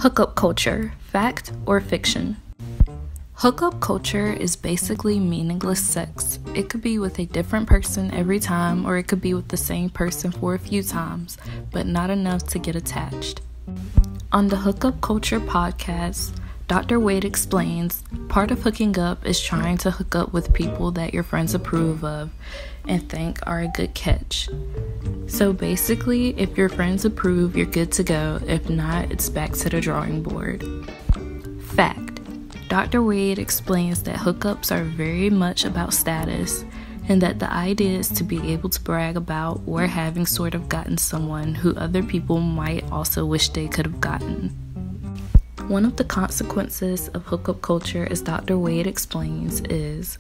Hookup culture, fact or fiction? Hookup culture is basically meaningless sex. It could be with a different person every time, or it could be with the same person for a few times, but not enough to get attached. On the Hookup Culture podcast, Dr. Wade explains part of hooking up is trying to hook up with people that your friends approve of and think are a good catch. So basically, if your friends approve, you're good to go. If not, it's back to the drawing board. Fact: Dr. Wade explains that hookups are very much about status, and that the idea is to be able to brag about or having sort of gotten someone who other people might also wish they could have gotten. One of the consequences of hookup culture, as Dr. Wade explains, is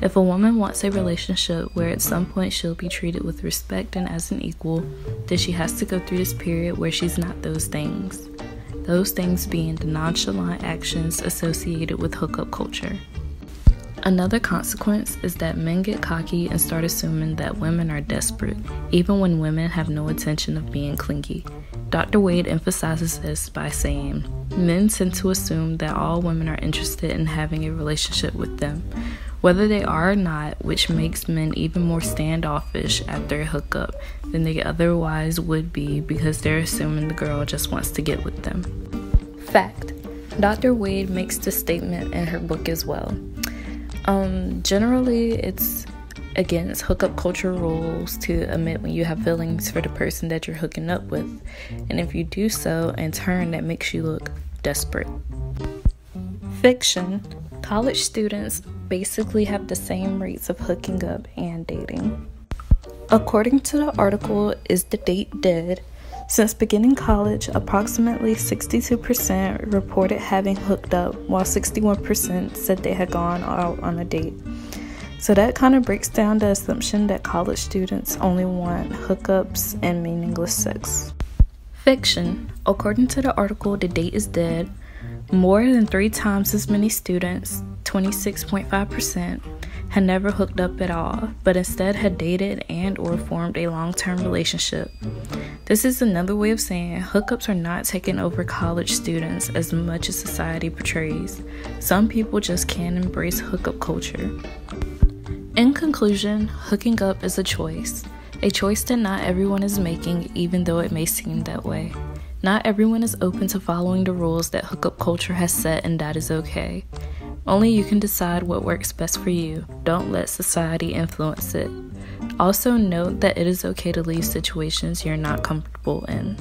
if a woman wants a relationship where at some point she'll be treated with respect and as an equal, then she has to go through this period where she's not those things. Those things being the nonchalant actions associated with hookup culture. Another consequence is that men get cocky and start assuming that women are desperate, even when women have no intention of being clingy. Dr. Wade emphasizes this by saying, men tend to assume that all women are interested in having a relationship with them, whether they are or not, which makes men even more standoffish after a hookup than they otherwise would be because they're assuming the girl just wants to get with them. Fact: Dr. Wade makes this statement in her book as well. Generally, it's against hookup culture rules to admit when you have feelings for the person that you're hooking up with, and if you do so, in turn, that makes you look desperate. Fiction: college students basically have the same rates of hooking up and dating. According to the article, Is the Date Dead? Since beginning college, approximately 62% reported having hooked up, while 61% said they had gone out on a date. So that kind of breaks down the assumption that college students only want hookups and meaningless sex. Fiction: according to the article The Date is Dead, more than 3 times as many students, 26.5%, had never hooked up at all, but instead had dated and or formed a long-term relationship. This is another way of saying hookups are not taking over college students as much as society portrays. Some people just can't embrace hookup culture. In conclusion, hooking up is a choice that not everyone is making, even though it may seem that way. Not everyone is open to following the rules that hookup culture has set, and that is okay. Only you can decide what works best for you. Don't let society influence it. Also note that it is okay to leave situations you're not comfortable in.